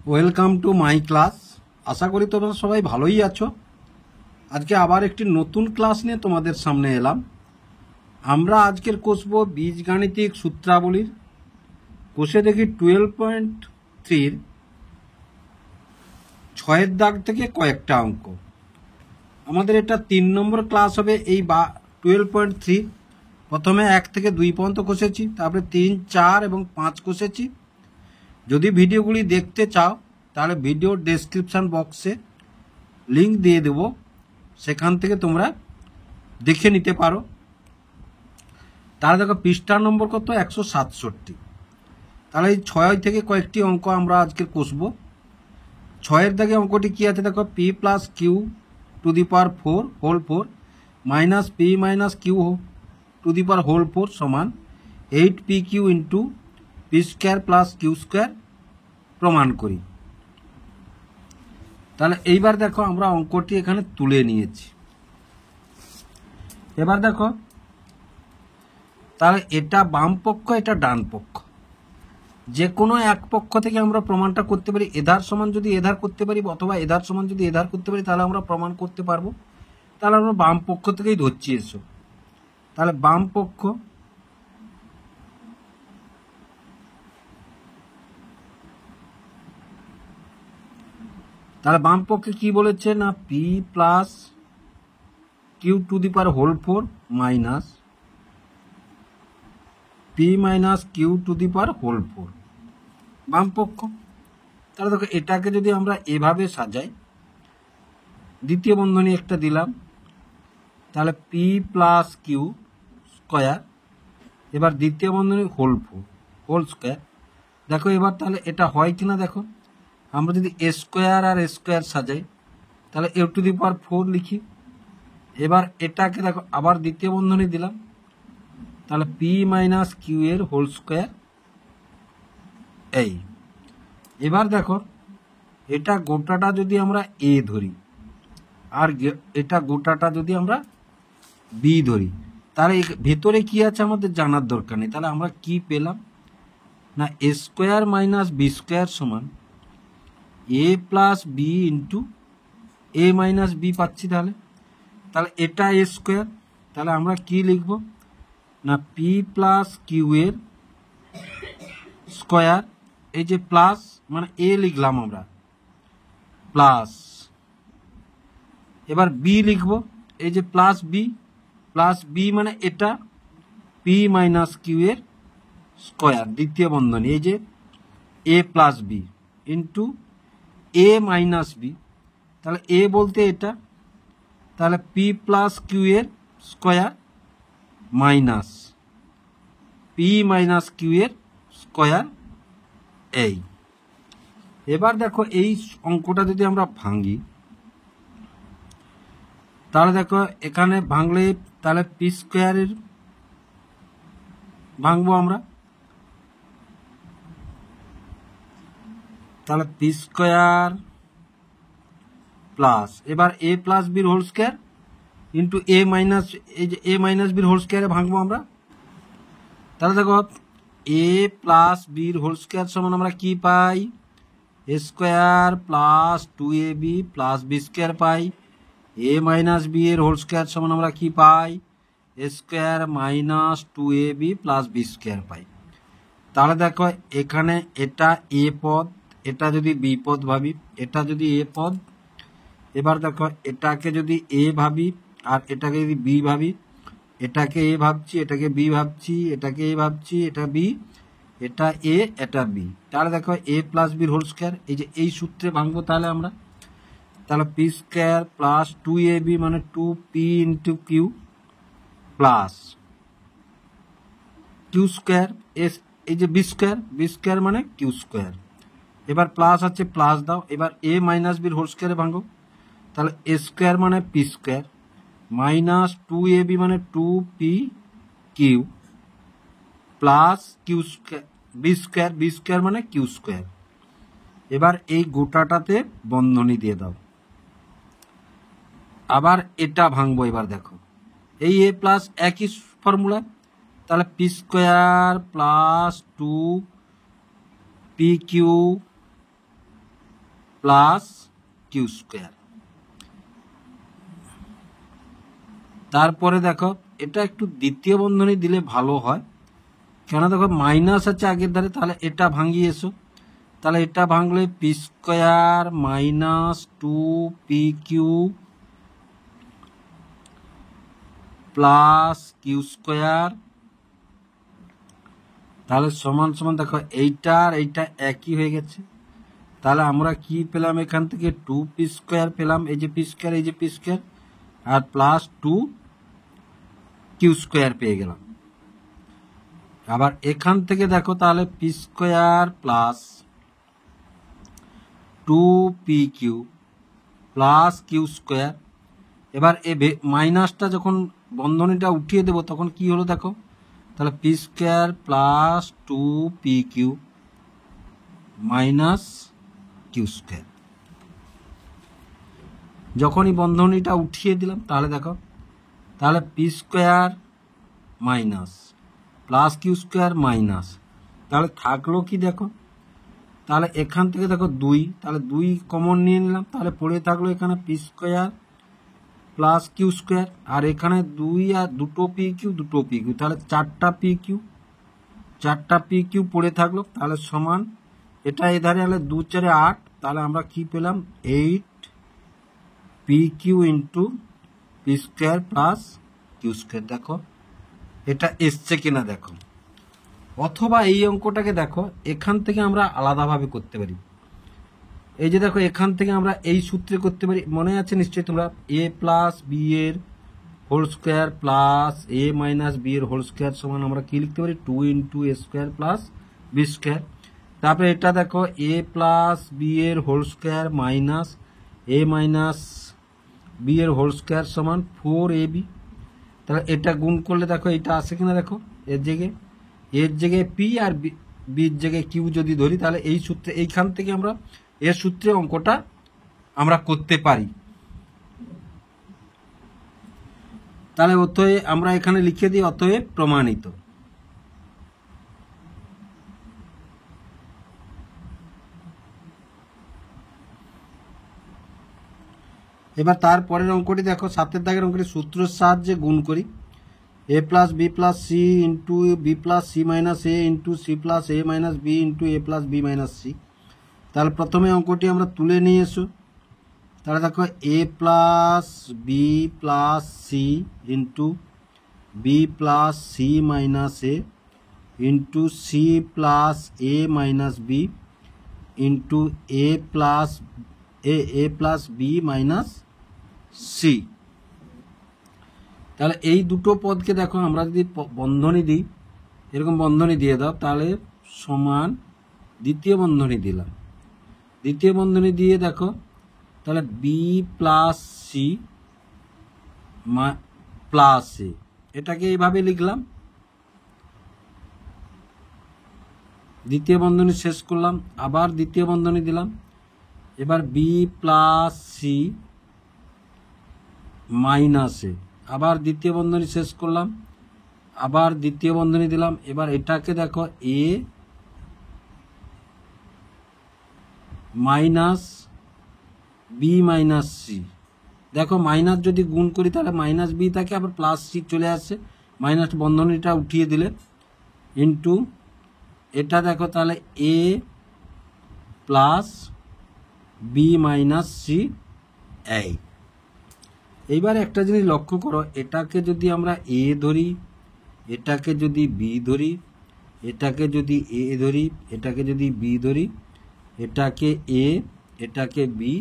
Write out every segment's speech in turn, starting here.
Welcome to my class. আশা করি তোমরা সবাই ভালোই আছো। আজকে আবার একটি নতুন ক্লাস নিয়ে তোমাদের সামনে এলাম। আমরা আজকের কষব বীজগাণিতিক সূত্রাবলীর কষে দেখি 12.3 ছয়ের দাগ থেকে কয়েকটা অঙ্ক। আমাদের এটা 3 নম্বর ক্লাস হবে এই 12.3। প্রথমে 1 থেকে 2 পর্যন্ত কষেছি, তারপরে 3, 4 এবং 5 কষেছি। যদি ভিডিওগুলি দেখতে চাও তাহলে ভিডিও ডেসক্রিপশন বক্সে লিংক দিয়ে দেব, সেখান থেকে তোমরা দেখে নিতে পারো। তাহলে দেখো পৃষ্ঠা নম্বর কত, 167। তাহলে এই 6 থেকে কয়েকটি অঙ্ক আমরা আজকে কষব। 6-এর দাগে অঙ্কটি কি আছে দেখো, p plus q to the power 4 whole 4 minus p minus q to the power whole 4 সমান 8pq into p square plus q square প্রমাণ করি। তাহলে এইবার দেখো আমরা অঙ্কটি এখানে তুলে নিয়েছি। এবার দেখো তাহলে এটা বাম পক্ষ, এটা ডান পক্ষ, যে কোনো এক পক্ষ থেকে আমরা প্রমাণটা করতে পারি। এধার সমান যদি এধার করতে পারি অথবা এধার সমান যদি এধার করতে পারি তাহলে আমরা প্রমাণ করতে পারবো। তাহলে আমরা বাম পক্ষ থেকেই ধরছি। এসো তাহলে বাম পক্ষ, তাহলে বাম পক্ষে কি বলেছে না, p plus q to the power whole 4 minus p minus q to the power whole 4 বাম পক্ষ। তাহলে দেখো এটাকে যদি আমরা এভাবে সাজাই, দ্বিতীয় বন্ধনী একটা দিলাম, তাহলে পি প্লাস কিউ স্কোয়ার, এবার দ্বিতীয় বন্ধনী হোল 4 হোল স্কোয়ার। দেখো এবার তাহলে এটা হয় কিনা দেখো, আমরা যদি এ স্কোয়ার আর এ স্কোয়ার সাজাই তাহলে এ টু দি পাওয়ার 4 লিখি। এবার এটাকে দেখো আবার দ্বিতীয় বন্ধনী দিলাম, তাহলে পি মাইনাস কিউ এর হোল স্কোয়ার এই। এবার দেখো এটা গোটাটা যদি আমরা এ ধরি আর এটা গোটাটা যদি আমরা বি ধরি, তাহলে ভেতরে কি আছে আমাদের জানার দরকার নেই। তাহলে আমরা কি পেলাম না, a square minus B square সমান A plus B into A minus B পাচ্ছি। তাহলে তাহলে এটা এ স্কোয়ার, তাহলে আমরা কি লিখব না, পি প্লাস কিউ এর স্কোয়ার, এই যে প্লাস মানে এ লিখলাম আমরা প্লাস, এবার বি লিখব এই যে প্লাস বি মানে এটা পি মাইনাস কিউ এর স্কোয়ার দ্বিতীয় বন্ধনী, এই যে a plus B into A minus B, তাহলে এ বলতে এটা, তাহলে পি প্লাস কিউ এর square minus p minus q এর স্কোয়ার এই। এবার দেখো এই অঙ্কটা যদি আমরা ভাঙি, তাহলে দেখো এখানে ভাঙলে তাহলে পি স্কোয়ারের ভাঙবো আমরা, তাহলে পি স্কোয়ার প্লাস এবার এ প্লাস বির হোল স্কোয়ার ইন্টু এ মাইনাস, এই যে এ মাইনাস বির হোল স্কোয়ারে ভাঙবো আমরা। তাহলে দেখো এ প্লাস বির হোল স্কোয়ার সমান আমরা কি পাই, a square plus 2ab plus b square পাই। এ মাইনাস বি এর হোল স্কোয়ার সমান আমরা কি পাই, a square minus 2ab plus b square পাই। তাহলে দেখো এখানে এটা এ পদ, এটা যদি বি পদ ভাবি, এটা যদি এ পদ, এবার দেখো এটাকে যদি এ ভাবি আর এটাকে যদি বি ভাবি, এটাকে এ ভাবছি, এটাকে বি ভাবছি, এটাকে এ ভাবছি, এটা বি, এটা এ, এটা বি। তাহলে দেখো এ প্লাস বির হোল স্কোয়ার, এই যে এই সূত্রে ভাঙবো তাহলে আমরা, তাহলে পি স্কোয়ার প্লাস 2ab মানে 2p into q plus q square, এই যে বি স্কোয়ার মানে কিউ স্কোয়ার। এবার প্লাস আছে প্লাস দাও, এবার এ মাইনাস বির হোল স্কোয়ারে ভাঙো, তাহলে এ স্কোয়ার মানে পি স্কোয়ার মাইনাস 2ab মানে 2p q plus q square b square মানে কিউ স্কোয়ার। এবার এই গোটাটাতে বন্ধনী দিয়ে দাও, আবার এটা ভাঙবো। এবার দেখো এই এ প্লাস একই ফর্মুলা, তাহলে p square plus 2p q plus q square. তারপরে দেখো এটা একটু দ্বিতীয় বন্ধনী দিলে ভালো হয়, কেন দেখো মাইনাস আছে আগের ধারে, তাহলে এটা ভাঙিয়ে এসো, তাহলে এটা ভাঙলে p square minus 2p³ plus q square, তাহলে সমান সমান দেখো এইটা আর এইটা একই হয়ে গেছে। তাহলে আমরা কি পেলাম এখান থেকে 2p² পেলাম, এই যে পি স্কোয়ার এই যে পি স্কোয়ার, আর প্লাস 2q² পেয়ে গেলাম। আবার এখান থেকে দেখো তাহলে p square plus 2pq plus q square. এবার এ মাইনাসটা যখন বন্ধনীটা উঠিয়ে দেবো তখন কি হলো দেখো, তাহলে p square plus 2pq minus q square. যখনই বন্ধনীটা উঠিয়ে দিলাম তাহলে দেখো, তাহলে p square minus plus q square minus, তাহলে থাকলো কি দেখো, তাহলে এখান থেকে দেখো 2, তাহলে 2 কমন নিয়ে নিলাম, তাহলে পড়ে থাকলো এখানে p square plus q square, আর এখানে 2 আর 2pq, তাহলে 4টা pq পড়ে থাকলো, তাহলে সমান এটা এধারে হলে 2 4 8, তাহলে আমরা কি পেলাম 8pq into p square plus q square. দেখো এটা এসছে কিনা দেখো, অথবা এই অঙ্কটাকে দেখো এখান থেকে আমরা আলাদাভাবে করতে পারি। এই যে দেখো এখান থেকে আমরা এই সূত্রে করতে পারি, মনে আছে নিশ্চয়ই তোমরা, a প্লাস বি এর whole square plus a minus b এর হোল স্কোয়ার সমান আমরা কি লিখতে পারি 2 into a square plus b square. তারপরে এটা দেখো a প্লাস বি এর whole square minus a minus b এর হোল স্কোয়ার সমান 4ab। তাহলে এটা গুণ করলে দেখো এটা আসে কিনা দেখো, এর জায়গায় পি আর বির জায়গায় কিউ যদি ধরি, তাহলে এই সূত্রে এইখান থেকে আমরা এর সূত্রে অঙ্কটা আমরা করতে পারি। তাহলে অতএব আমরা এখানে লিখে দিই অতএব প্রমাণিত। এবার তারপরের অঙ্কটি দেখো, 7 দাগের অঙ্কটি সূত্রের সাহায্যে গুণ করি। a plus b plus c into b plus c minus a into c plus a minus b into a plus b minus c. তাহলে প্রথমে অঙ্কটি আমরা তুলে নিয়ে এসো, তাহলে দেখো a plus b plus c into b plus c minus a into c plus a minus b into a plus b minus c. তাহলে এই দুটো পদকে দেখো আমরা যদি বন্ধনী দিই, এরকম বন্ধনী দিয়ে দাও, তাহলে সমান দ্বিতীয় বন্ধনী দিলাম, দ্বিতীয় বন্ধনী দিয়ে দেখো তাহলে বি প্লাস সি প্লাস এ, এটাকে এইভাবে লিখলাম, দ্বিতীয় বন্ধনী শেষ করলাম, আবার দ্বিতীয় বন্ধনী দিলাম, এবার বি প্লাস সি মাইনাস এ, আবার দ্বিতীয় বন্ধনী শেষ করলাম, আবার দ্বিতীয় বন্ধনী দিলাম, এবার এটাকে দেখো এ মাইনাস বি মাইনাস সি। দেখো মাইনাস যদি গুণ করি তাহলে মাইনাস বি থাকে, আবার প্লাস সি চলে আসে, মাইনাস বন্ধনীটা উঠিয়ে দিলে ইন্টু এটা দেখো তাহলে a plus b minus C এই। এইবার একটা জিনিস লক্ষ্য করো, এটাকে যদি আমরা এ ধরি, এটাকে যদি বি ধরি, এটাকে যদি এ ধরি, এটাকে যদি বি ধরি, এটাকে এ, এটাকে বি,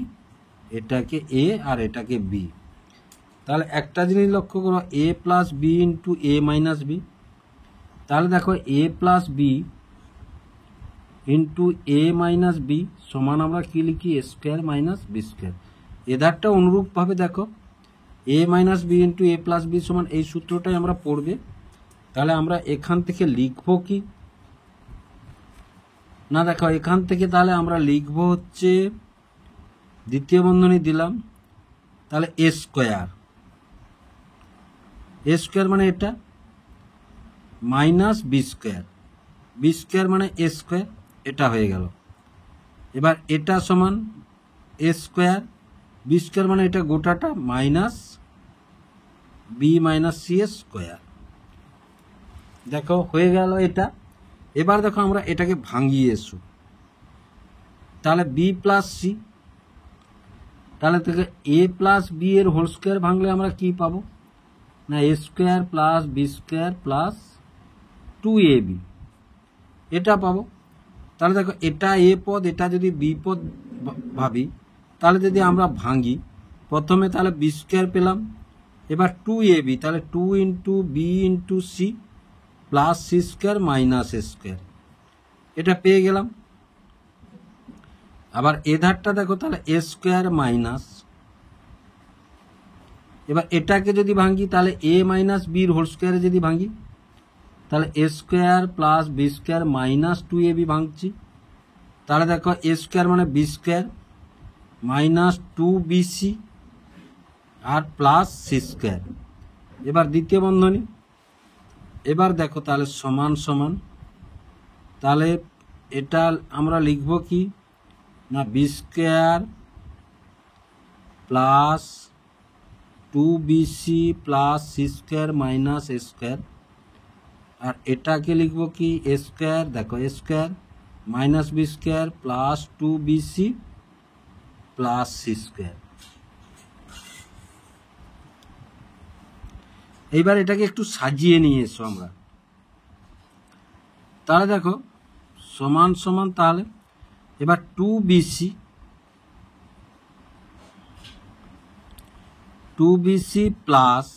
এটাকে এ আর এটাকে বি, তাহলে একটা জিনিস লক্ষ্য করো এ প্লাস বি ইন্টু এ মাইনাস বি। তাহলে দেখো এ প্লাস বি ইন্টু এ মাইনাস বি সমান আমরা কি লিখি এ স্কোয়ার মাইনাস বি স্কোয়ার। এধারটা অনুরূপভাবে দেখো এ minus b into a plus B সমান, এই সূত্রটাই আমরা পড়বে। তাহলে আমরা এখান থেকে লিখবো কি না, দেখো এখান থেকে তাহলে আমরা লিখব হচ্ছে দ্বিতীয় বন্ধনী দিলাম, তাহলে এ স্কোয়ার, এ স্কোয়ার মানে এটা minus B square, b square মানে এ স্কোয়ার, এটা হয়ে গেল। এবার এটা সমান এ স্কোয়ার, বি স্কোয়ার মানে এটা গোটাটা minus b minus c square. দেখো হয়ে গেল এটা। এবার দেখো আমরা এটাকে ভাঙিয়ে এসো, তাহলে বি প্লাস সি, তাহলে থেকে এ প্লাস বি এর হোল স্কোয়ার ভাঙলে আমরা কি পাবো না a square plus b square plus 2ab, এটা পাবো। তাহলে দেখো এটা এ পদ, এটা যদি বি পদ ভাবি, তাহলে যদি আমরা ভাঙি প্রথমে তাহলে বি স্কোয়ার পেলাম, এবার 2ab, তাহলে 2 into b into c plus C square minus এ স্কোয়ার, এটা পেয়ে গেলাম। আবার এ ধারটা দেখো, তাহলে এ স্কোয়ার মাইনাস, এবার এটাকে যদি ভাঙি তাহলে এ মাইনাস বির হোল স্কোয়ারে যদি ভাঙি, তাহলে এ square plus b square minus 2ab ভাঙছি, তাহলে দেখো এ স্কোয়ার মানে বি স্কোয়ার মাইনাস 2bc আর প্লাস সি স্কোয়ার। এবার দ্বিতীয় বন্ধনী, এবার দেখো তাহলে সমান সমান, তাহলে এটা আমরা লিখব কি না b square plus 2bc plus C square minus এ স্কোয়ার, আর এটাকে লিখব কি এ স্কোয়ার, দেখো a square minus B square plus 2bc plus C square. এইবার এটাকে একটু সাজিয়ে নিয়ে এসো আমরা, তাহলে দেখো সমান সমান, তাহলে এবার 2bc plus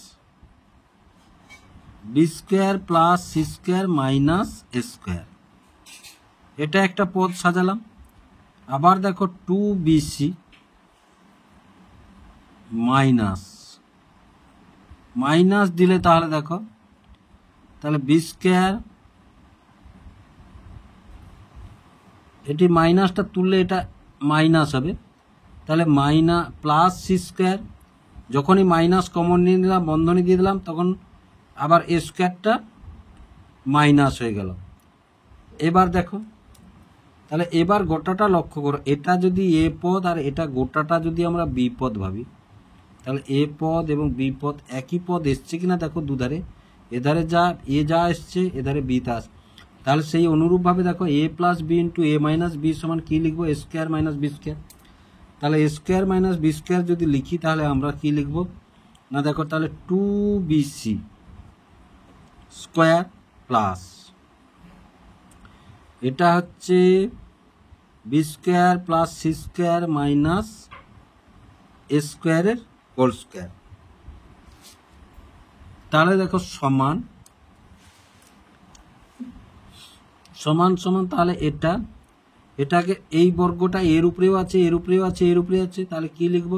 b square plus C square minus এ স্কোয়ার, এটা একটা পদ সাজালাম। আবার দেখো 2bc মাইনাস মাইনাস দিলে তাহলে দেখো তাহলে বি স্কোয়ার, এটি মাইনাসটা তুললে এটা মাইনাস হবে, তাহলে প্লাস সি স্কোয়ার, যখনই মাইনাস কমন নিয়ে নিলাম বন্ধনী দিয়ে দিলাম তখন আবার এ স্কোয়ারটা মাইনাস হয়ে গেল। এবার দেখো তাহলে এবার গোটাটা লক্ষ্য করো, এটা যদি এ পদ আর এটা গোটাটা যদি আমরা বি পদ ভাবি, তাহলে এ পদ এবং বি পদ একই পদ এসছে কিনা দেখো দুধারে, এধারে যা এসছে এধারে বি তা আসছে, তাহলে সেই অনুরূপভাবে দেখো এ প্লাস বি ইন্টু এ মাইনাস বি সমান কি লিখবো এ স্কোয়ার মাইনাস বি স্কোয়ার। তাহলে এ স্কোয়ার মাইনাস বি স্কোয়ার যদি লিখি তাহলে আমরা কি লিখবো না দেখো তাহলে 2bc স্কোয়ার প্লাস এটা হচ্ছে b square plus C square minus a স্কোয়ারের হোল স্কোয়ার, তাহলে দেখো সমান সমান সমান, তাহলে এটাকে এই বর্গটা এর উপরেও আছে এর উপরেও আছে এর উপরে আছে, তাহলে কি লিখব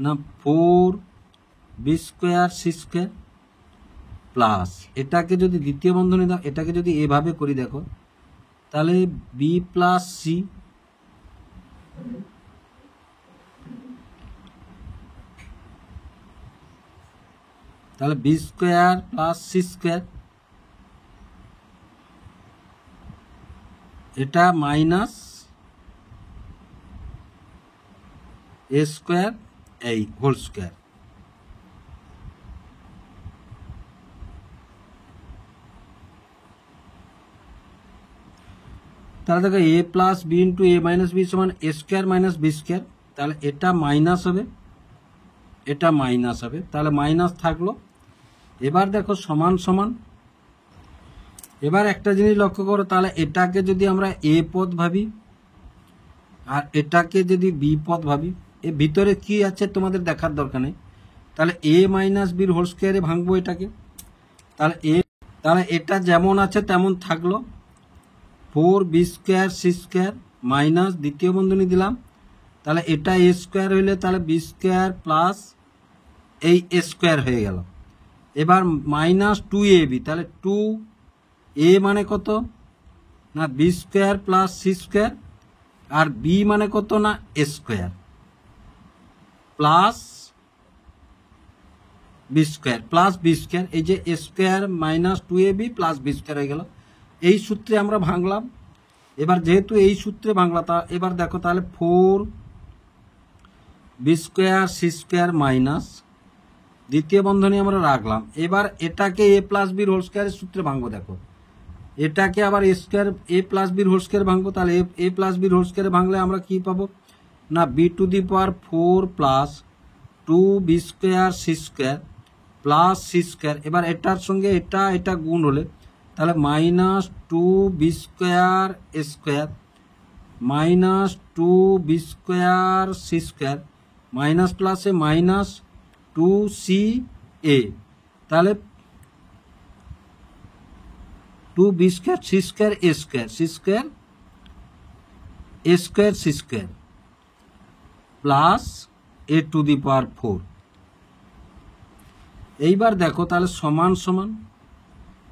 না 4b square C square plus, এটাকে যদি দ্বিতীয় বন্ধনী দাও, এটাকে যদি এভাবে করি দেখো তাহলে বি প্লাস সি তাহলে B square plus C square, এটা মাইনাস এ স্কোয়ার এই হোল স্কোয়ার। তাহলে দেখো এ প্লাস বি ইন্টু এ মাইনাস বি সমান এ স্কোয়ার মাইনাস বি স্কোয়ার, তাহলে এটা মাইনাস হবে এটা মাইনাস হবে, তাহলে মাইনাস থাকলো। এবার দেখো সমান সমান, এবার একটা জিনিস লক্ষ্য করো, তাহলে এটাকে যদি আমরা এ পদ ভাবি আর এটাকে যদি বি পদ ভাবি, এর ভিতরে কি আছে তোমাদের দেখার দরকার নেই, তাহলে এ মাইনাস বির হোল স্কোয়ারে ভাঙবো এটাকে, তাহলে এটা যেমন আছে তেমন থাকলো 4b square C square minus দ্বিতীয় বন্ধনী দিলাম, তাহলে এটা এ স্কোয়ার হইলে তাহলে বি স্কোয়ার প্লাস এই এ স্কোয়ার হয়ে গেল। এবার মাইনাস 2ab, তাহলে 2a মানে কত না b square plus C square, আর বি মানে কত না a square plus b square plus b square, এই যে a square minus 2ab plus b square হয়ে গেল। এই সূত্রে আমরা ভাঙলাম। এবার যেহেতু এই সূত্রে ভাঙলা, তা এবার দেখো তাহলে B square C square minus দ্বিতীয় বন্ধনী আমরা রাখলাম। এবার এটাকে এ প্লাস বির হোল স্কোয়ারের সূত্রে ভাঙবো। দেখো এটাকে আবার এ স্কোয়ার এ প্লাস বির হোল স্কোয়ার ভাঙবো। তাহলে এ প্লাস বির হোল স্কোয়ারে ভাঙলে আমরা কি পাবো না b to the power 4 plus 2 b square C square plus C square. এবার এটার সঙ্গে এটা গুণ হলে তাহলে minus 2 b square square minus 2 b square C square minus প্লাসে মাইনাস 2 সি এ। তাহলে 2 b square C square a square C square a square C square plus a to the power 4। এইবার দেখো তাহলে সমান সমান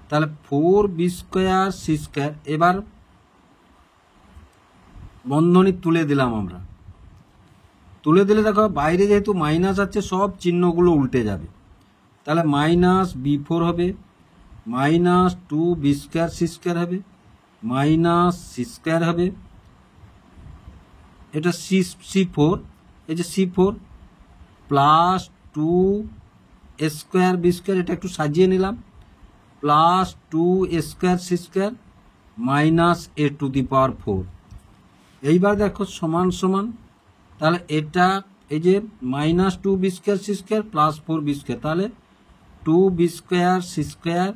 তাহলে 4 বি স্কোয়ার সি স্কোয়ার। এবার বন্ধনী তুলে দিলাম আমরা। তুলে দিলে দেখো বাইরে যেহেতু মাইনাস আছে সব চিহ্নগুলো উল্টে যাবে। তাহলে মাইনাস বি4 হবে minus 2 b square C square হবে মাইনাস সি স্কোয়ার হবে। এটা সি4 এই যে সি4 প্লাস 2 স্কোয়ার বি স্কোয়ার এটা একটু সাজিয়ে নিলাম plus 2 square C square minus a to the power 4। এইবার দেখো সমান সমান তাহলে এটা এই যে minus 2 b square C square plus 4 b square. তাহলে 2 b square C square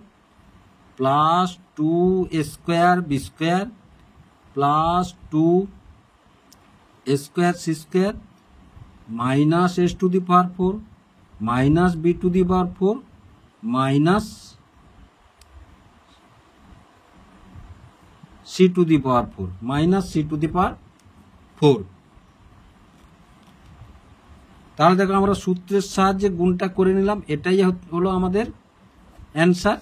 plus 2 square b square plus 2 square C square minus s to the power 4 minus b to the power 4 minus c to the power 4 minus c to the power 4। তাহলে দেখো আমরা সূত্রের সাহায্যে গুণটা করে নিলাম। এটাই হলো আমাদের অ্যান্সার।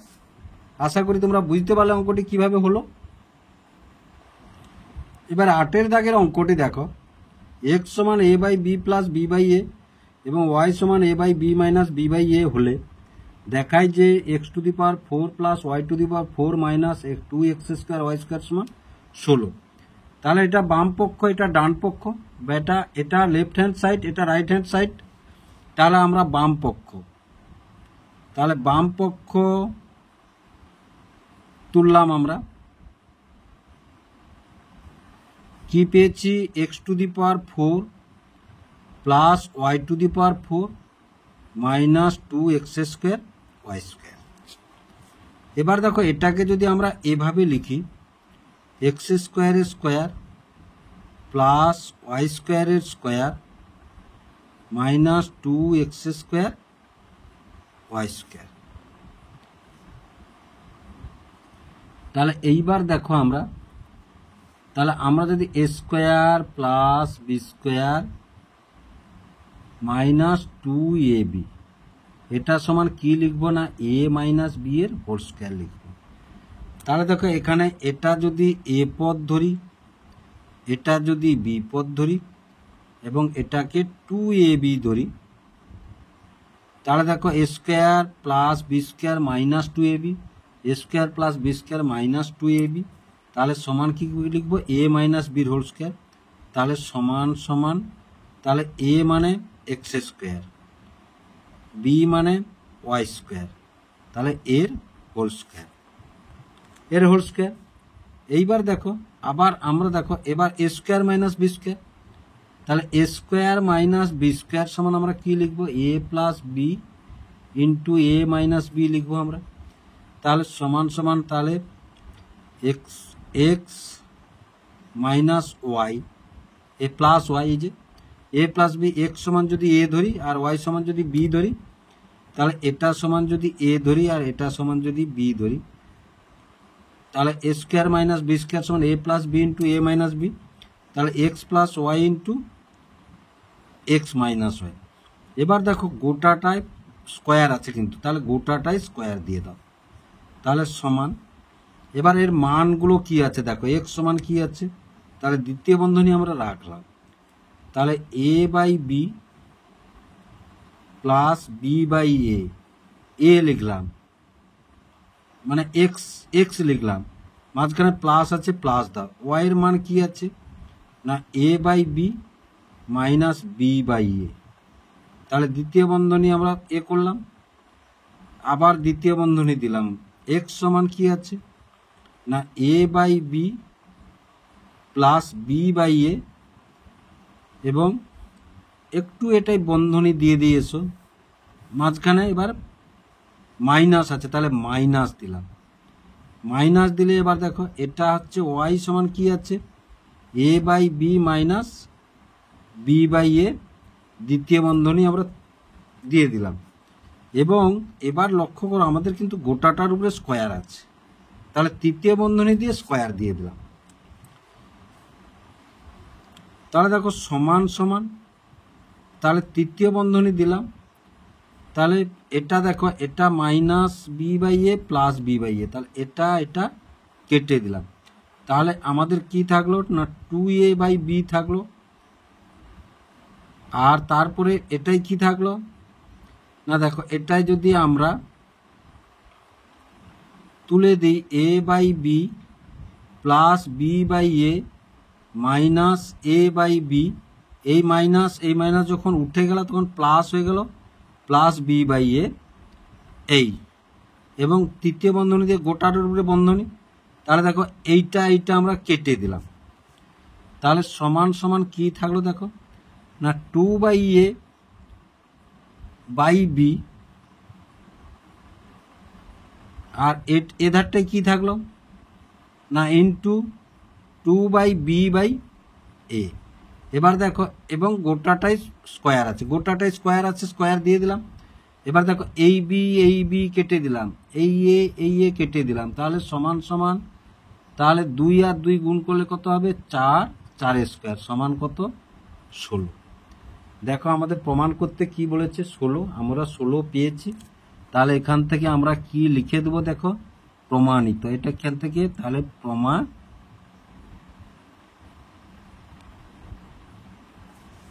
আশা করি তোমরা বুঝতে পারলে অঙ্কটি কিভাবে হলো। এবার 8 দাগের অঙ্কটি দেখো এক্স সমান a by b plus b by a এবং ওয়াই সমান a by b minus b by a হলে দেখায় যে x to the power 4 plus y to the power 4 minus 2 x square y square সমান 16। তাহলে এটা বাম পক্ষ এটা ডান পক্ষ এটা লেফট হ্যান্ড সাইড এটা রাইট হ্যান্ড সাইড। তাহলে আমরা বাম পক্ষ তাহলে বাম পক্ষ তুললাম। আমরা কি পেয়েছি x to the power 4 plus y to the power 4 minus 2 x square y square. এবার দেখো এটাকে যদি আমরা এভাবে লিখি এক্স স্কোয়ারের স্কোয়ার প্লাস ওয়াই স্কোয়ারের square minus 2 x square y square. তাহলে এইবার দেখো আমরা যদি a square plus b square minus 2ab এটা সমান কি লিখবো না এ মাইনাস বি এর হোল স্কোয়ার লিখবো। তাহলে দেখো এখানে এটা যদি এ পদ ধরি এটা যদি বি পদ ধরি এবং এটাকে 2ab ধরি তাহলে দেখো a square plus b square minus 2ab a square plus b square minus 2ab। তাহলে সমান কি লিখবো এ মাইনাস বির হোল স্কোয়ার। তাহলে সমান সমান তাহলে এ মানে এক্স স্কোয়ার বি মানে ওয়াই স্কোয়ার তাহলে এর হোল স্কোয়ার। এইবার দেখো আবার আমরা দেখো এবার এ স্কোয়ার মাইনাস বি স্কোয়ার। তাহলে এ স্কোয়ার মাইনাস বি স্কোয়ার সমান আমরা কি লিখবো এ প্লাস বি ইন্টু এ মাইনাস বি লিখবো আমরা। তাহলে সমান সমান তাহলে x minus Y A plus Y এই যে এ প্লাস বি এক্স সমান যদি এ ধরি আর ওয়াই সমান যদি বি ধরি তাহলে এটা সমান যদি এ ধরি আর এটা সমান যদি বি ধরি তাহলে এ স্কোয়ার মাইনাস বি স্কোয়ার সমান A plus B into A minus B. তাহলে X plus Y into X minus Y. এবার দেখো গোটাটায় স্কোয়ার আছে কিন্তু তাহলে গোটাটাই স্কোয়ার দিয়ে দাও। তাহলে সমান এবার এর মানগুলো কি আছে দেখো এক্স সমান কি আছে তাহলে দ্বিতীয় বন্ধনী আমরা রাখলাম। তাহলে a by b plus b by a লিখলাম মানে এক্স লিখলাম মাঝখানে প্লাস আছে প্লাস দাও। ওয়াই এর মান কি আছে না a by b minus b by a. তাহলে দ্বিতীয় বন্ধনী আমরা এ করলাম, আবার দ্বিতীয় বন্ধনী দিলাম। এক্স সমান কি আছে না a by b plus b by a, এবং একটু এটাই বন্ধনী দিয়ে দিয়েছো মাঝখানে, এবার মাইনাস আছে তাহলে মাইনাস দিলাম। মাইনাস দিলে এবার দেখো এটা হচ্ছে ওয়াই সমান কি আছে a by b minus b by a, দ্বিতীয় বন্ধনী আমরা দিয়ে দিলাম। এবং এবার লক্ষ্য করো আমাদের কিন্তু গোটাটার উপরে স্কোয়ার আছে, তাহলে তৃতীয় বন্ধনী দিয়ে স্কোয়ার দিয়ে দিলাম। তাহলে দেখো সমান সমান, তাহলে তৃতীয় বন্ধনী দিলাম, তাহলে এটা দেখো এটা minus b by a plus b by a, তাহলে এটা কেটে দিলাম। তাহলে আমাদের কি থাকলো না 2a বাই বি থাকলো, আর তারপরে এটাই কি থাকলো না দেখো এটাই যদি আমরা তুলে দিই a by b plus b by a minus a by b, এই মাইনাস যখন উঠে গেল তখন প্লাস হয়ে গেল প্লাস বি বাই এ এই, এবং তৃতীয় বন্ধনী দিয়ে গোটার উপরে বন্ধনী। তাহলে দেখো এইটা আমরা কেটে দিলাম। তাহলে সমান সমান কি থাকলো দেখো না 2 বাই এ বাই বি, আর এধারটাই কি থাকলো না ইন্টু 2 বাই বি বাই এ। এবার দেখো এবং গোটাটাই স্কোয়ার আছে, স্কোয়ার দিয়ে দিলাম। এবার দেখো এই বি কেটে দিলাম, এই এ কেটে দিলাম, তাহলে সমান সমান, তাহলে 2 আর 2 গুণ করলে কত হবে 4 স্কোয়ার সমান কত 16। দেখো আমাদের প্রমাণ করতে কি বলেছে 16, আমরা 16 পেয়েছি। তাহলে এখান থেকে আমরা কি লিখে দেবো দেখো প্রমাণিত, এটা এখান থেকে তাহলে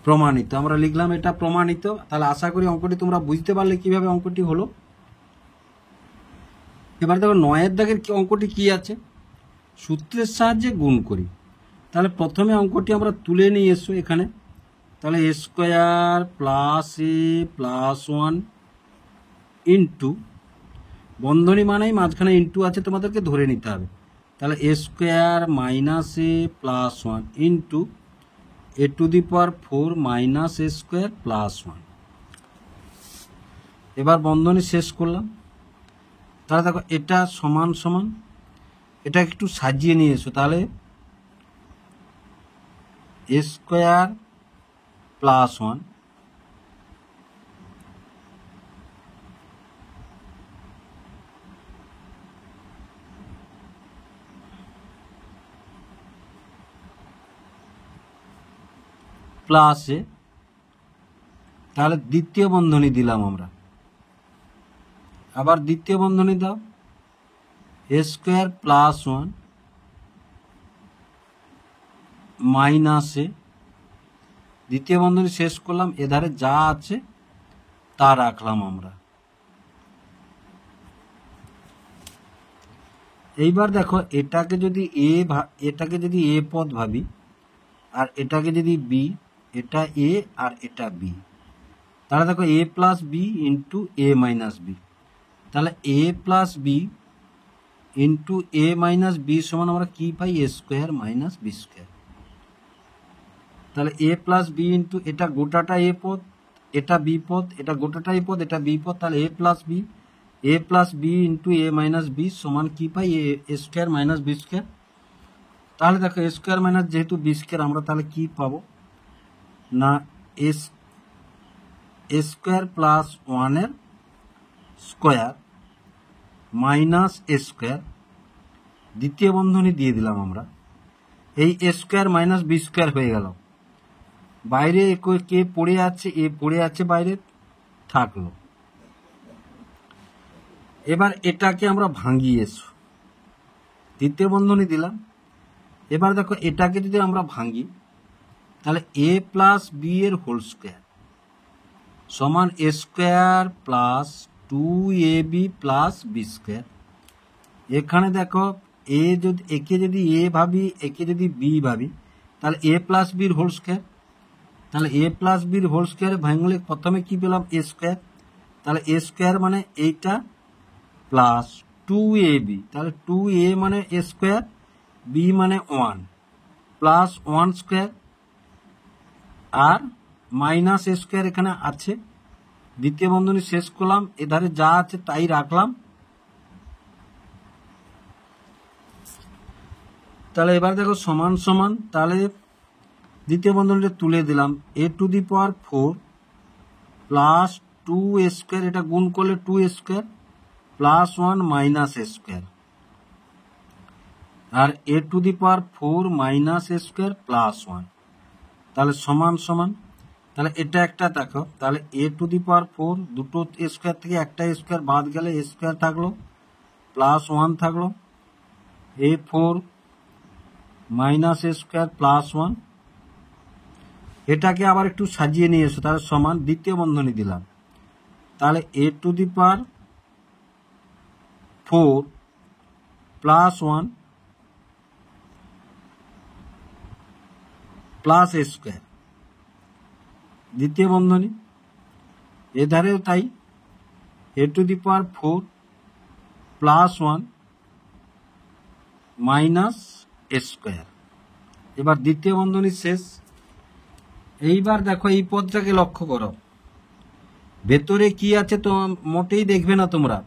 প্রমাণিত আমরা লিখলাম, এটা প্রমাণিত। তাহলে আশা করি অঙ্কটি তোমরা বুঝতে পারলে কিভাবে অঙ্কটি হলো। এবার দেখো 9 দাগের অঙ্কটি কি আছে, সূত্রের সাহায্যে গুণ করি। তাহলে প্রথমে অঙ্কটি আমরা তুলে নিয়ে এসো এখানে, তাহলে এ স্কোয়ার প্লাস এ প্লাস 1 ইন্টু, বন্ধনী মানেই মাঝখানে ইন্টু আছে তোমাদেরকে ধরে নিতে হবে, তাহলে এ square minus a plus 1 into a to the power 4 minus A square plus 1। এবার বন্ধনী শেষ করলাম। তাহলে দেখো এটা সমান সমান, এটা একটু সাজিয়ে নিয়ে এসো, তাহলে এ স্কোয়ার প্লাস 1 প্লাস এ, তাহলে দ্বিতীয় বন্ধনী দিলাম আমরা, আবার দ্বিতীয় বন্ধনী দাও এ স্কোয়ার প্লাস 1 মাইনাস এ, দ্বিতীয় বন্ধনী শেষ করলাম, এধারে যা আছে তা রাখলাম আমরা। এইবার দেখো এটাকে যদি এ পদ ভাবি, আর এটাকে যদি বি, এটা এ আর এটা বি, তাহলে দেখো এ প্লাস বি ইন্টু এ মাইনাস বি, তাহলে a plus B into A minus B সমান আমরা কি পাই a square minus B square. তাহলে এ প্লাস বি ইন্টু এটা গোটাটা এ পদ, এটা বি পদ, এটা গোটাটা এ পদ, এটা বি পদ, তাহলে a plus B into A minus B সমান কি পাই a square minus B square. তাহলে দেখো এ স্কোয়ার মাইনাস যেহেতু বি স্কোয়ার, আমরা তাহলে কি পাবো না এ স্কোয়ার প্লাস 1 এর স্কোয়ার মাইনাস এ স্কোয়ার, দ্বিতীয় বন্ধনী দিয়ে দিলাম আমরা, এই এ স্কোয়ার মাইনাস বি স্কোয়ার হয়ে গেল, বাইরে কে পড়ে আছে এ পড়ে আছে বাইরে থাকলো। এবার এটাকে আমরা ভাঙিয়ে এসো, তৃতীয় বন্ধনী দিলাম। এবার দেখো এটাকে যদি আমরা ভাঙি, তাহলে এ প্লাস বি এর হোল স্কোয়ার সমান এ square plus 2ab plus b square. এখানে দেখো একে যদি এ ভাবি, একে যদি বি ভাবি, তাহলে এ প্লাস বির হোল স্কোয়ার, তাহলে এ প্লাস বির হোল স্কোয়ারে ভাঙলে প্রথমে কি পেলাম এ স্কোয়ার, তাহলে এ স্কোয়ার মানে এইটা প্লাস 2ab, তাহলে 2a মানে এ স্কোয়ার, বি মানে 1 প্লাস 1 স্কোয়ার আর মাইনাস এ স্কোয়ার এখানে আছে। দ্বিতীয় বন্ধনী শেষ করলাম, এধারে যা আছে তাই রাখলাম। তাহলে এবার দেখো সমান সমান, তাহলে দ্বিতীয় বন্ধনীটা তুলে দিলাম a to the power 4 plus 2a square, এটা গুণ করলে 2a স্কোয়ার প্লাস 1 মাইনাস এ স্কোয়ার, আর a to the power 4 minus A square plus 1, তাহলে সমান সমান। তাহলে এটা একটা দেখো, তাহলে এ টু দি পাওয়ার 4 দুটো এ স্কোয়ার থেকে একটা স্কোয়ার বাদ গেলে এ স্কোয়ার থাকলো প্লাস 1 থাকলো, এ 4 মাইনাস এ স্কোয়ার প্লাস 1। এটাকে আবার একটু সাজিয়ে নিয়ে এসো, তাহলে সমান দ্বিতীয় বন্ধনী দিলাম, তাহলে a to the power 4 plus 1 plus a square, দ্বিতীয় বন্ধনী এধারেও তাই a to the power 4 plus 1 minus A square. এবার দ্বিতীয় বন্ধনী শেষ। এইবার দেখো এই পদটাকে লক্ষ্য করো, ভেতরে কি আছে তো মোটেই দেখবে না তোমরা।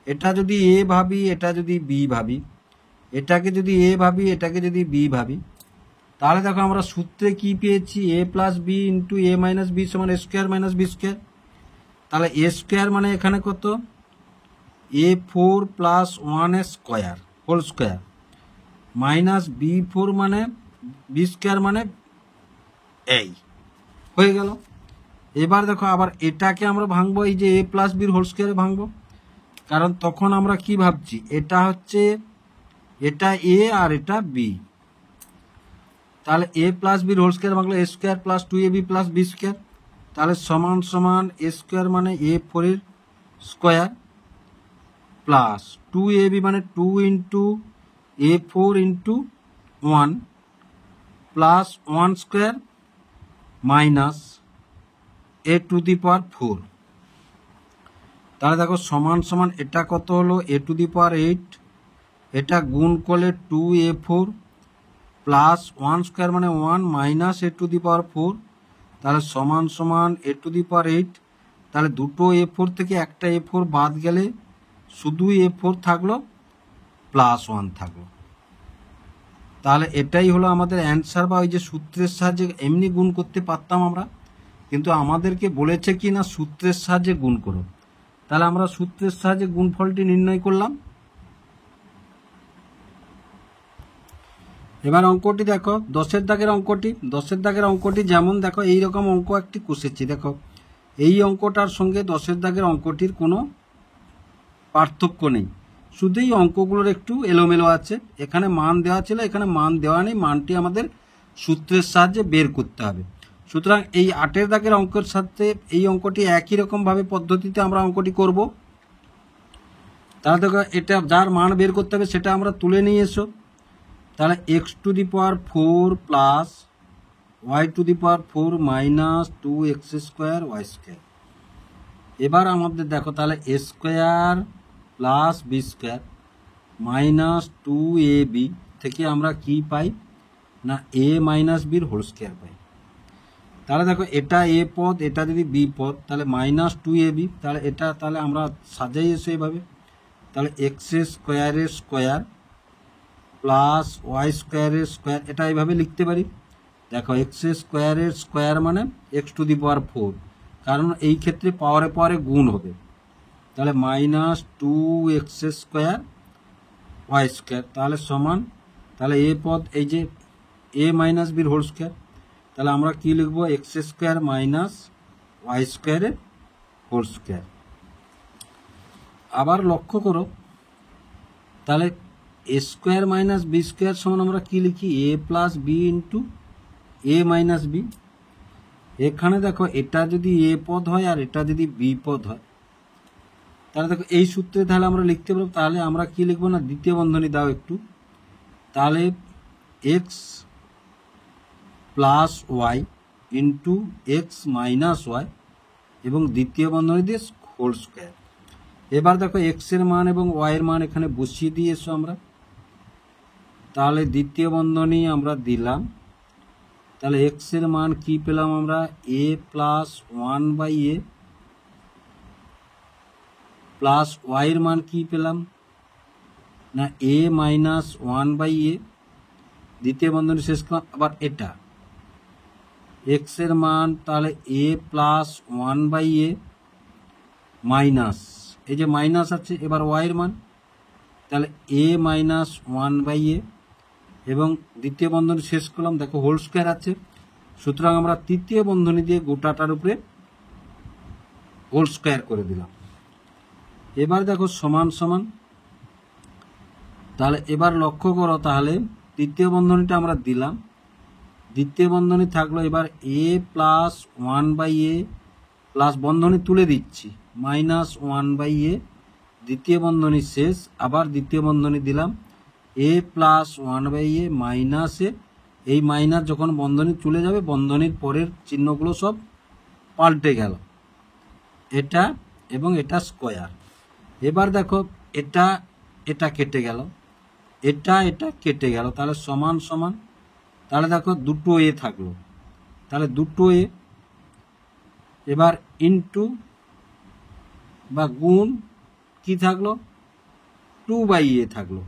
এটা যদি এ ভাবি, এটা যদি বি ভাবি, এটাকে যদি এ ভাবি, এটাকে যদি বি ভাবি, তাহলে দেখো আমরা সূত্রে কি পেয়েছি, A plus B into A minus B সমান এ স্কোয়ার মাইনাস বি স্কোয়ার। তাহলে এ স্কোয়ার মানে এখানে কত, A 4 plus 1 square whole square minus B 4 মানে বি স্কোয়ার মানে এই হয়ে গেল। এবার দেখো আবার এটাকে আমরা ভাঙবো, এই যে এ প্লাস বির হোল স্কোয়ারে ভাঙবো, কারণ তখন আমরা কি ভাবছি, এটা হচ্ছে এটা এ আর এটা বি। তাহলে এ প্লাস বির হোল স্কোয়ার ভাঙলে a square plus 2ab plus b square, তাহলে সমান সমান এ স্কোয়ার মানে এ 4 এর স্কোয়ার প্লাস 2ab মানে 2 into a 4 into 1 plus 1 square minus a to the power 4। তাহলে দেখো সমান সমান এটা কত হলো, এ টু দি পাওয়ার 8, এটা গুণ করলে 2a4 প্লাস 1 স্কোয়ার মানে 1 minus a to the power 4, তাহলে সমান সমান এ টু দি পাওয়ার 8। তাহলে দুটো a4 থেকে একটা a4 বাদ গেলে শুধু a4 থাকলো প্লাস 1 থাকলো। তাহলে এটাই হলো আমাদের অ্যান্সার, বা ওই যে সূত্রের সাহায্যে এমনি গুণ করতে পারতাম আমরা, কিন্তু আমাদেরকে বলেছে কি না সূত্রের সাহায্যে গুণ করো। তাহলে আমরা সূত্রের সাহায্যে গুণফলটি নির্ণয় করলাম। এবার অঙ্কটি দেখো, 10-এর দাগের অঙ্কটি। 10-এর দাগের অঙ্কটি যেমন দেখো এইরকম অঙ্ক একটি কষেছি। দেখো এই অঙ্কটার সঙ্গে 10-এর দাগের অঙ্কটির কোনো পার্থক্য নেই, শুধু এই অঙ্কগুলোর একটু এলোমেলো আছে। এখানে মান দেওয়া ছিল, এখানে মান দেওয়া নেই, মানটি আমাদের সূত্রের সাহায্যে বের করতে হবে। সুতরাং এই 8-এর দাগের অঙ্কের সাথে এই অঙ্কটি একই রকমভাবে পদ্ধতিতে আমরা অঙ্কটি করব। তাহলে দেখো এটা যার মান বের করতে হবে সেটা আমরা তুলে নিয়ে এসো। তাহলে x to the power 4 plus y to the power 4 minus 2x square y square. এবার আমাদের দেখো তাহলে এ square plus b square minus 2ab থেকে আমরা কি পাই না এ মাইনাস বির হোল স্কোয়ার পাই। তাহলে দেখো এটা এ পদ, এটা যদি বি পদ, তাহলে মাইনাস 2ab, তাহলে এটা তাহলে আমরা সাজাই এসো এভাবে। তাহলে এক্স স্কোয়ারের স্কোয়ার প্লাস ওয়াই স্কোয়ারের স্কোয়ার, এটা এইভাবে লিখতে পারি। দেখো এক্স স্কোয়ারের স্কোয়ার মানে এক্স টু দি পাওয়ার 4, কারণ এই ক্ষেত্রে পাওয়ারে পাওয়ারে গুণ হবে। তাহলে minus 2x square y square, তাহলে সমান, তাহলে এ পদ এই যে এ মাইনাস বির হোল স্কোয়ার, তাহলে আমরা কি লিখবো এক্স স্কোয়ার মাইনাস ওয়াই স্কোয়ারের হোল স্কোয়ার। আবার লক্ষ্য করো, তাহলে এ স্কোয়ার মাইনাস বি স্কোয়ার সমান আমরা কি লিখি এ প্লাস বি ইন্টু এ মাইনাস বি। এখানে দেখো এটা যদি এ পদ হয় আর এটা যদি বি পদ হয়, তাহলে দেখো এই সূত্রে তাহলে আমরা লিখতে পারবো। তাহলে আমরা কি লিখবো না দ্বিতীয় বন্ধনী দাও একটু, তাহলে X plus Y into X minus Y এবং দ্বিতীয় বন্ধনী দিয়ে হোল স্কোয়ার। এবার দেখো এক্সের মান এবং ওয়াইয়ের মান এখানে বসিয়ে দিয়েছো আমরা। তাহলে দ্বিতীয় বন্ধনী আমরা দিলাম, তাহলে এক্সের মান কি পেলাম আমরা, a plus one by a plus ওয়াইয়ের মান কি পেলাম না a minus one by a. দ্বিতীয় বন্ধনী শেষ করলাম। আবার এটা এক্সের মান তাহলে a plus one by a minus, এই যে মাইনাস আছে, এবার ওয়াইয়ের মান তাহলে a minus one by a এবং দ্বিতীয় বন্ধনী শেষ করলাম। দেখো হোল স্কোয়ার আছে, সুতরাং আমরা তৃতীয় বন্ধনী দিয়ে গোটাটার উপরে হোল স্কোয়ার করে দিলাম। এবার দেখো সমান সমান, তাহলে এবার লক্ষ্য করো, তাহলে তৃতীয় বন্ধনীটা আমরা দিলাম, দ্বিতীয় বন্ধনী থাকলো এবার a plus one by a plus বন্ধনী তুলে দিচ্ছি মাইনাস ওয়ান বাই এ, দ্বিতীয় বন্ধনী শেষ, আবার দ্বিতীয় বন্ধনী দিলাম এ প্লাস ওয়ান বাই এ মাইনাসে, এই মাইনাস যখন বন্ধনী চলে যাবে বন্ধনীর পরের চিহ্নগুলো সব পাল্টে গেল, এটা এবং এটা স্কোয়ার। এবার দেখো এটা এটা কেটে গেল, এটা এটা কেটে গেল, তাহলে সমান সমান, তাহলে দেখো দুটো এ থাকলো, তাহলে দুটো এ, এবার ইনটু বা গুণ কি থাকলো, টু বাই এ থাকলো,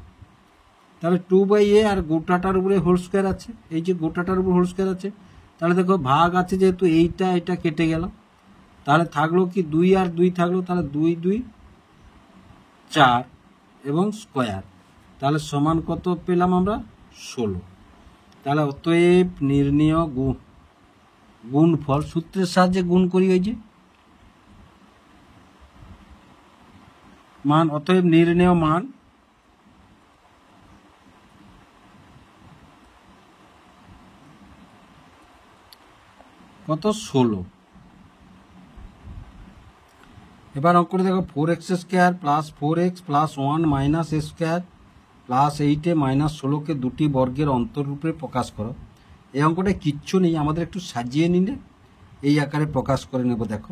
তাহলে টু বাই এ আর গোটাটার উপরে হোল স্কোয়ার আছে, এই যে গোটাটার উপর হোল স্কোয়ার আছে, তাহলে দেখো ভাগ আছে যেহেতু এইটা এটা কেটে গেল, তাহলে থাকলো কি দুই আর দুই থাকলো, তাহলে দুই দুই চার এবং স্কোয়ার, তাহলে সমান কত পেলাম আমরা 16। তাহলে অতএব নির্ণেয় গুণফল, সূত্রের সাহায্যে গুণ করি ওই যে মান, অতএব নির্ণেয় মান কত 16। এবার অঙ্ক করে দেখো 4x square plus 4x plus 1 minus এ স্কোয়ার প্লাস 8 মাইনাস 16কে দুটি বর্গের অন্তররূপে প্রকাশ করো। এই অঙ্কটা কিচ্ছু নেই, আমাদের একটু সাজিয়ে নিলে এই আকারে প্রকাশ করে নেব। দেখো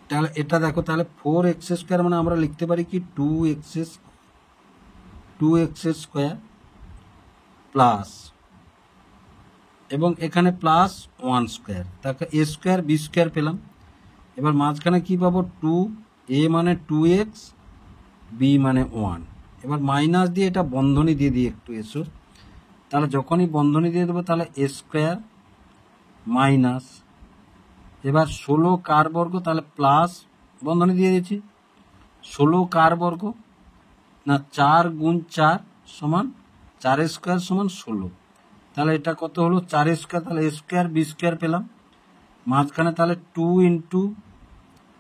তাহলে এটা দেখো, তাহলে 4x স্কোয়ার মানে আমরা লিখতে পারি কি 2x স্কোয়ার প্লাস এবং এখানে প্লাস 1 স্কোয়ার, তাকে এ স্কোয়ার বি স্কোয়ার পেলাম। এবার মাঝখানে কি পাবো, 2a মানে 2x, b মানে 1। এবার মাইনাস দিয়ে এটা বন্ধনী দিয়ে দিই, একটু এসো, তাহলে যখনই বন্ধনী দিয়ে দেবো তাহলে এ স্কোয়ার মাইনাস, এবার 16 কার বর্গ, তাহলে প্লাস বন্ধনী দিয়ে দিয়েছি 16 কার বর্গ না 4 গুণ 4 সমান 4 স্কোয়ার সমান 16, তাহলে এটা কত হলো 4 স্কোয়ার, তাহলে এ স্কোয়ার বি স্কোয়ার পেলাম। মাঝখানে তাহলে 2 ইন্টু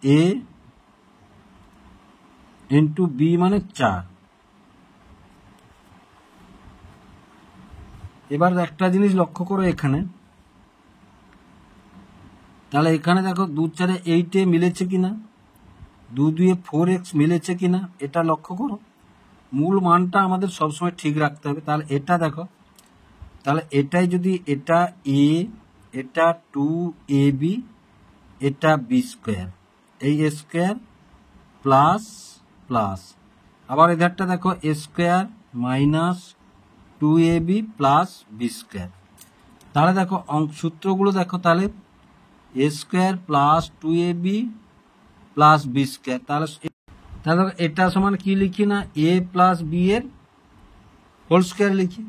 এ ইন্টু বি মানে 4। এবার একটা জিনিস লক্ষ্য করো এখানে, তাহলে এখানে দেখো 2 4 8 মিলেছে কিনা, 2 2 4x মিলেছে কিনা, এটা লক্ষ্য করো। মূল মানটা আমাদের সবসময় ঠিক রাখতে হবে। তাহলে এটা দেখো, তাহলে এটাই যদি এটা এ, এটা 2ab, এটা বি স্কোয়ার, এই স্কোয়ার প্লাস প্লাস, আবার এধারটা দেখো a square minus 2ab plus b square. তাহলে দেখো সূত্রগুলো দেখো, তাহলে এ square plus 2ab plus b square, তাহলে এটা সমান কি লিখি না এ প্লাস বি এর হোল স্কোয়ার লিখি।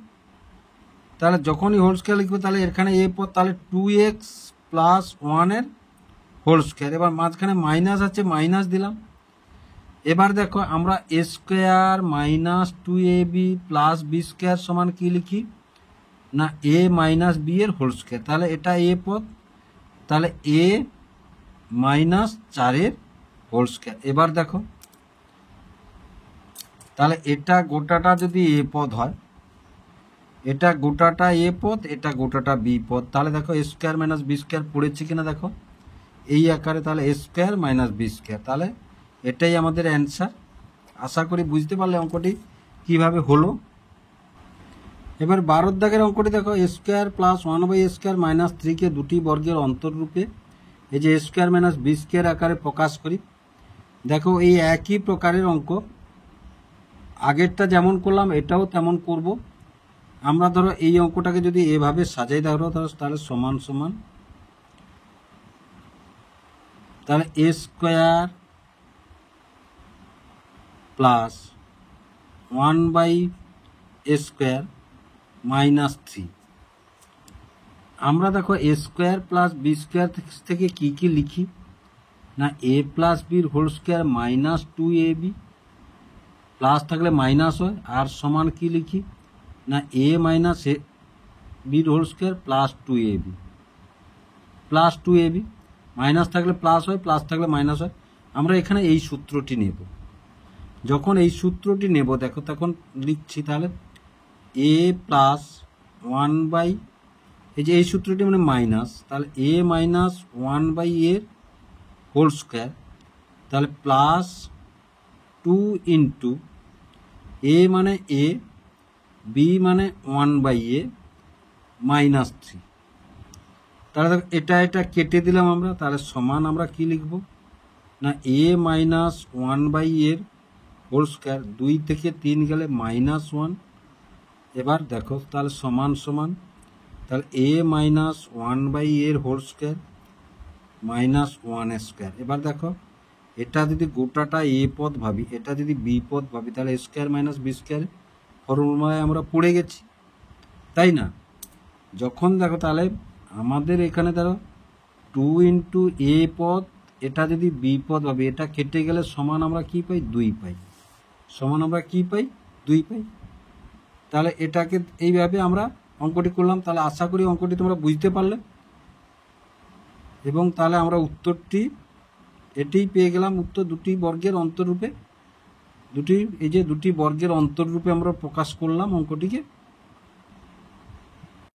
তাহলে যখনই হোল স্কোয়ার লিখবো তাহলে এখানে এ পদ, তাহলে 2x প্লাস 1 এর হোল স্কোয়ার, এবার মাঝখানে মাইনাস আছে মাইনাস দিলাম। এবার দেখো আমরা a square minus 2ab plus b square সমান কি লিখি না এ মাইনাস বি এর হোল স্কোয়ার, তাহলে এটা এ পদ, তাহলে এ মাইনাস 4 এর হোল স্কোয়ার। এবার দেখো তাহলে এটা গোটাটা যদি এ পদ হয়, এটা গোটাটা এ পদ, এটা গোটাটা বি পদ, তাহলে দেখো a square minus B square পড়েছে কিনা দেখো এই আকারে, তাহলে এ স্কোয়ার মাইনাস বি স্কোয়ার, তাহলে এটাই আমাদের অ্যান্সার। আশা করি বুঝতে পারলে অঙ্কটি কিভাবে হলো। এবার 12 দাগের অঙ্কটি দেখো, a square plus 1/a² minus 3কে দুটি বর্গের অন্তররূপে এই যে a² মাইনাস b² আকারে প্রকাশ করি। দেখো এই একই প্রকারের অঙ্ক, আগেরটা যেমন করলাম এটাও তেমন করব আমরা। ধরো এই অঙ্কটাকে যদি এভাবে সাজাই ধরো তাহলে সমান সমান, তাহলে a² প্লাস 1/a² মাইনাস 3। আমরা দেখো a² প্লাস b² থেকে কি কি লিখি না, a প্লাস বির whole square minus 2ab, plus থাকলে মাইনাস হয়, আর সমান কি লিখি না a মাইনাস বির whole square plus 2ab, plus 2ab, minus থাকলে প্লাস হয়, প্লাস থাকলে মাইনাস হয়। আমরা এখানে এই সূত্রটি নেব। যখন এই সূত্রটি নেব দেখো তখন লিখছি তাহলে a প্লাস 1/, এই যে এই সূত্রটি মানে মাইনাস, তাহলে a minus 1/a whole square, তাহলে প্লাস 2 ইন্টু a মানে a, b মানে 1/a মাইনাস 3। তাহলে এটা এটা কেটে দিলাম আমরা, তাহলে সমান আমরা কি লিখব না a minus 1/a whole square, 2 থেকে 3 গেলে -1। এবার দেখো তাহলে সমান সমান, তাহলে a minus 1/a whole square minus 1²। এবার দেখো এটা যদি গোটাটা a পদ ভাবি, এটা যদি b পদ ভাবি, তাহলে a² মাইনাস b² ফর্মুলায় আমরা পড়ে গেছি, তাই না? যখন দেখো তাহলে আমাদের এখানে ধরো 2 ইন্টু a পদ, এটা যদি b পদ ভাবি, এটা কেটে গেলে সমান আমরা কি পাই 2 পাই, সমান আমরা কি পাই 2 পাই। তাহলে এটাকে এইভাবে আমরা অঙ্কটি করলাম। তাহলে আশা করি অঙ্কটি তোমরা বুঝতে পারলে, এবং তাহলে আমরা উত্তরটি এটাই পেয়ে গেলাম। উত্তর দুটি বর্গের অন্তররূপে, এই যে দুটি বর্গের অন্তররূপে আমরা প্রকাশ করলাম অঙ্কটিকে।